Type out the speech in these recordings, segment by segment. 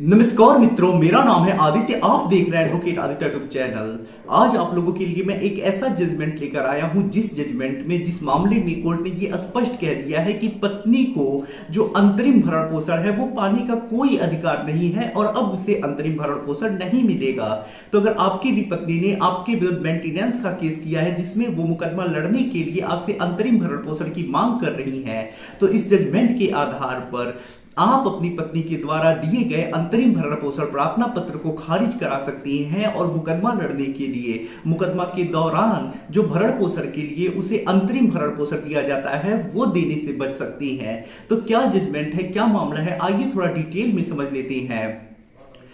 नमस्कार मित्रों, मेरा नाम है आदित्य। आप देख रहे हैं एडवोकेट आदित्य यूट्यूब चैनल। आज आप लोगों के लिए मैं एक ऐसा जजमेंट लेकर आया हूं जिस जजमेंट में जिस मामले में कोर्ट ने ये स्पष्ट कह दिया है कि पत्नी को जो अंतरिम भरण पोषण है वो पाने का कोई अधिकार नहीं है और अब उसे अंतरिम भरण पोषण नहीं मिलेगा। तो अगर आपकी भी पत्नी ने आपके विरुद्ध मेंटेनेंस का केस किया है जिसमें वो मुकदमा लड़ने के लिए आपसे अंतरिम भरण पोषण की मांग कर रही है, तो इस जजमेंट के आधार पर आप अपनी पत्नी के द्वारा दिए गए अंतरिम भरण पोषण प्रार्थना पत्र को खारिज करा सकती हैं और मुकदमा लड़ने के लिए मुकदमा के दौरान जो भरण पोषण के लिए उसे अंतरिम भरण पोषण दिया जाता है वो देने से बच सकती हैं। तो क्या जजमेंट है, क्या मामला है, आइए थोड़ा डिटेल में समझ लेते हैं।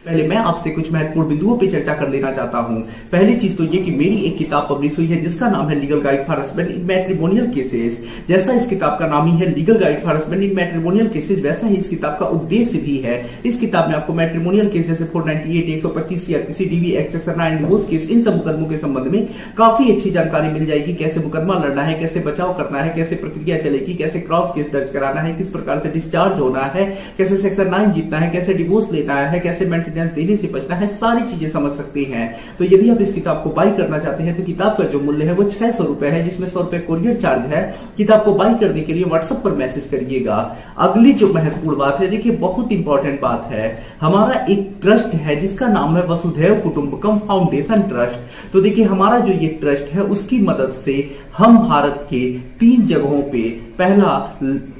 पहले मैं आपसे कुछ महत्वपूर्ण बिंदुओं पे चर्चा कर लेना चाहता हूं। पहली चीज तो ये कि मेरी एक किताब पब्लिश हुई है जिसका नाम है legal guide for husband in matrimonial cases. जैसा इस किताब का नाम ही है legal guide for husband in matrimonial cases, वैसा ही इस किताब का उद्देश्य भी है। इस किताब में आपको मैट्रिमोनियल केस जैसे 498, 125 CrPC, DV act section 9 divorce case, इन सब मुकदमों के संबंध में काफी अच्छी जानकारी मिल जाएगी। कैसे मुकदमा लड़ना है, कैसे बचाव करना है, कैसे प्रक्रिया चलेगी, कैसे क्रॉस केस दर्ज कराना है, किस प्रकार से डिस्चार्ज होना है, कैसे सेक्शन 9 जीतना है, कैसे डिवोर्स लेना है, कैसे मेंटेनेंस देने से बचना है, सारी चीजें समझ सकते हैं। तो यदि आप इस किताब को बाई करना चाहते हैं तो किताब का जो मूल्य है वो 600 रुपए है, जिसमें 100 रुपए कोरियर चार्ज है। किताब को बाई करने के लिए व्हाट्सएप पर मैसेज करिएगा। अगली जो महत्वपूर्ण बात है, देखिए बहुत इंपॉर्टेंट बात है, हमारा एक ट्रस्ट है जिसका नाम है वसुधैव कुटुंबकम फाउंडेशन ट्रस्ट। तो देखिए हमारा जो ये ट्रस्ट है उसकी मदद से हम भारत के 3 जगहों पे, पहला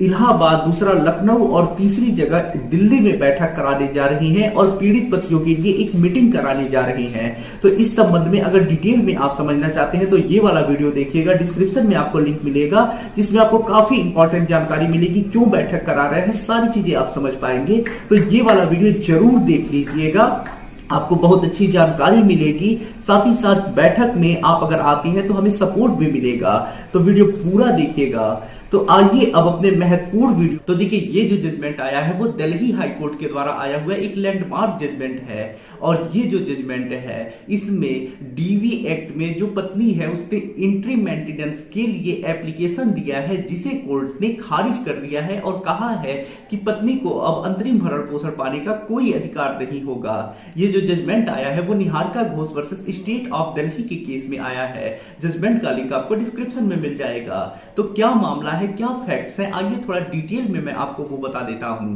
इलाहाबाद, दूसरा लखनऊ और तीसरी जगह दिल्ली में बैठक कराने जा रही हैं और पीड़ित पतियों के लिए एक मीटिंग कराने जा रही हैं। तो इस संबंध में अगर डिटेल में आप समझना चाहते हैं तो ये वाला वीडियो देखिएगा। डिस्क्रिप्शन में आपको लिंक मिलेगा जिसमें आपको काफी इंपॉर्टेंट जानकारी मिलेगी। क्यों बैठक करा रहे हैं, सारी चीजें आप समझ पाएंगे। तो ये वाला वीडियो जरूर देख लीजिएगा, आपको बहुत अच्छी जानकारी मिलेगी। साथ ही साथ बैठक में आप अगर आती हैं तो हमें सपोर्ट भी मिलेगा। तो वीडियो पूरा देखिएगा। तो आइए अब अपने महत्वपूर्ण वीडियो। तो देखिए ये जो जजमेंट आया है वो दिल्ली हाई कोर्ट के द्वारा आया हुआ एक लैंडमार्क जजमेंट है और ये जो जजमेंट है इसमें डीवी एक्ट में जो पत्नी है उसने इंट्री मेंटेनेंस के लिए एप्लीकेशन दिया है जिसे कोर्ट ने खारिज कर दिया है और कहा है कि पत्नी को अब अंतरिम भरण पोषण पाने का कोई अधिकार नहीं होगा। ये जो जजमेंट आया है वो Niharika Ghosh versus state of Delhi के केस में आया है। जजमेंट का लिंक आपको डिस्क्रिप्शन में मिल जाएगा। तो क्या मामला है, क्या फैक्ट्स हैं, आइए थोड़ा डिटेल में मैं आपको वो बता देता हूं।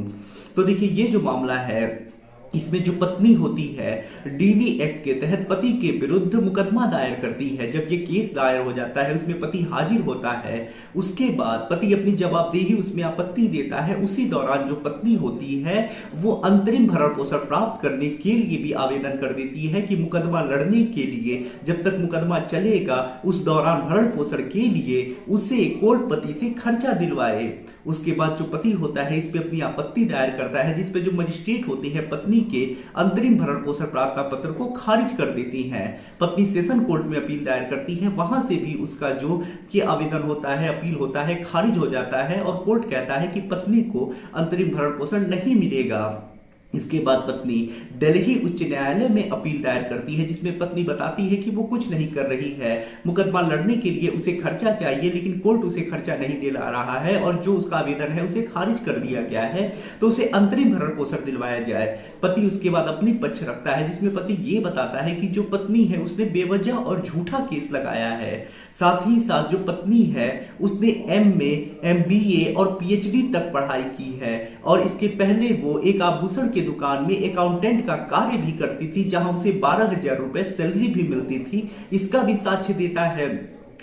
तो देखिए ये जो मामला है इसमें जो पत्नी होती है डीवी एक्ट के तहत पति के विरुद्ध मुकदमा दायर करती है। जब ये केस दायर हो जाता है उसमें पति हाजिर होता है, उसके बाद पति अपनी जवाबदेही उसमें आपत्ति देता है। उसी दौरान जो पत्नी होती है वो अंतरिम भरण पोषण प्राप्त करने के लिए भी आवेदन कर देती है कि मुकदमा लड़ने के लिए जब तक मुकदमा चलेगा उस दौरान भरण पोषण के लिए उसे कोर्ट पति से खर्चा दिलवाए। उसके बाद जो पति होता है इस पे अपनी आपत्ति दायर करता है जिसपे जो मजिस्ट्रेट होती है पत्नी के अंतरिम भरण पोषण प्रार्थना पत्र को खारिज कर देती हैं। पत्नी सेशन कोर्ट में अपील दायर करती है, वहां से भी उसका जो कि आवेदन होता है, अपील होता है, खारिज हो जाता है और कोर्ट कहता है कि पत्नी को अंतरिम भरण पोषण नहीं मिलेगा। इसके बाद पत्नी दिल्ली उच्च न्यायालय में अपील दायर करती है जिसमें पत्नी बताती है कि वो कुछ नहीं कर रही है, मुकदमा लड़ने के लिए उसे खर्चा चाहिए लेकिन कोर्ट उसे खर्चा नहीं दे रहा है और जो उसका आवेदन है उसे खारिज कर दिया गया है तो उसे अंतरिम भरण पोषण दिलवाया जाए। पति उसके बाद अपनी पक्ष रखता है जिसमें पति ये बताता है कि जो पत्नी है उसने बेवजह और झूठा केस लगाया है। साथ ही साथ जो पत्नी है उसने MA, MBA और PhD तक पढ़ाई की है और इसके पहले वो एक आभूषण की दुकान में अकाउंटेंट का कार्य भी करती थी जहां उसे 12,000 रुपए सैलरी भी मिलती थी। इसका भी साक्ष्य देता है।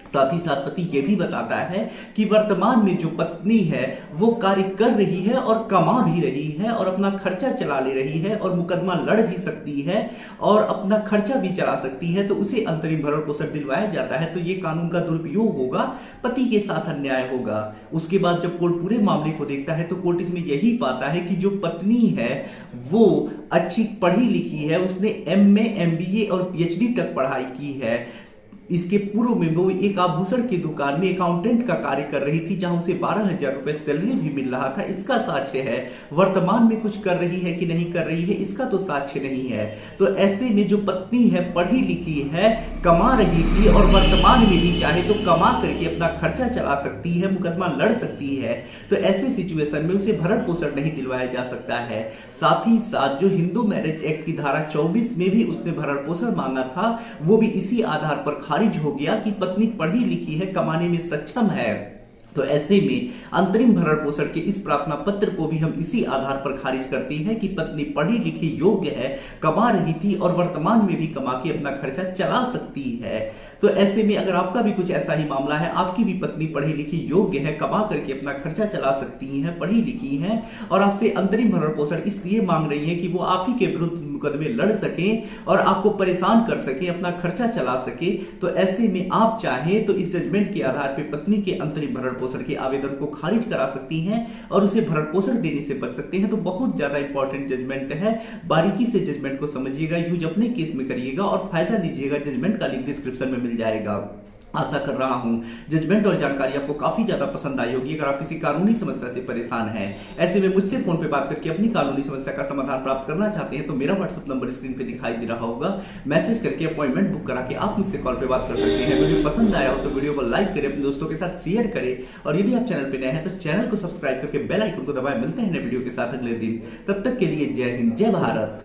साथ ही साथ पति ये भी बताता है कि वर्तमान में जो पत्नी है वो कार्य कर रही है और कमा भी रही है और अपना खर्चा चला ले रही है और मुकदमा लड़ भी सकती है और अपना खर्चा भी चला सकती है, तो उसे अंतरिम भरण पोषण दिलवाया जाता है। तो ये कानून का दुरुपयोग होगा, पति के साथ अन्याय होगा। उसके बाद जब कोर्ट पूरे मामले को देखता है तो कोर्ट इसमें यही पाता है कि जो पत्नी है वो अच्छी पढ़ी लिखी है, उसने MA, MBA और PhD तक पढ़ाई की है। इसके पूर्व में वो एक आभूषण की दुकान में अकाउंटेंट का कार्य कर रही थी, जहां उसे 12,000 रुपए सैलरी भी मिल रहा था। इसका साक्ष्य है। वर्तमान में कुछ कर रही है कि नहीं कर रही है, इसका तो साक्ष्य नहीं है। तो ऐसे में जो पत्नी है, पढ़ी लिखी है, कमा रही थी और वर्तमान में भी चाहे तो कमा करके अपना खर्चा चला सकती है, मुकदमा लड़ सकती है, तो ऐसे सिचुएशन में उसे भरण पोषण नहीं दिलवाया जा सकता है। साथ ही साथ जो हिंदू मैरिज एक्ट की धारा 24 में भी उसने भरण पोषण मांगा था, वो भी इसी आधार पर खारिज हो गया कि पत्नी पढ़ी लिखी है, कमाने में सक्षम है। तो ऐसे में अंतरिम भरण पोषण के इस प्रार्थना पत्र को भी हम इसी आधार पर खारिज करते हैं कि पत्नी पढ़ी लिखी योग्य है, कमा रही थी और वर्तमान में भी कमा के अपना खर्चा चला सकती है। तो ऐसे में अगर आपका भी कुछ ऐसा ही मामला है, आपकी भी पत्नी पढ़ी लिखी योग्य है, कमा करके अपना खर्चा चला सकती है, पढ़ी लिखी है और आपसे अंतरिम भरण पोषण इसलिए मांग रही है कि वो आप ही के विरुद्ध मुकदमे लड़ सके और आपको परेशान कर सके, अपना खर्चा चला सके, तो ऐसे में आप चाहें तो इस जजमेंट के आधार पर पत्नी के अंतरिम भरण पोषण के आवेदन को खारिज करा सकती हैं और उसे भरण पोषण देने से बच सकते हैं। तो बहुत ज्यादा इंपॉर्टेंट जजमेंट है, बारीकी से जजमेंट को समझिएगा, यूज अपने केस में करिएगा और फायदा लीजिएगा। जजमेंट का लिंक डिस्क्रिप्शन में मिल जाएगा। आशा कर रहा हूं जजमेंट और जानकारी आपको काफी ज्यादा पसंद आई होगी। अगर आप किसी कानूनी समस्या से परेशान हैं, ऐसे में मुझसे फोन पे बात करके अपनी कानूनी समस्या का समाधान प्राप्त करना चाहते हैं, तो मेरा व्हाट्सएप नंबर स्क्रीन पे दिखाई दे रहा होगा। मैसेज करके अपॉइंटमेंट बुक करा के आप मुझसे कॉल पे बात कर सकते हैं। वीडियो पसंद आया हो तो वीडियो को लाइक करें, अपने दोस्तों के साथ शेयर करें और यदि आप चैनल पे नए हैं तो चैनल को सब्सक्राइब करके बेल आइकन को दबाएं। मिलते हैं नए वीडियो के साथ अगले दिन। तब तक के लिए जय हिंद, जय भारत।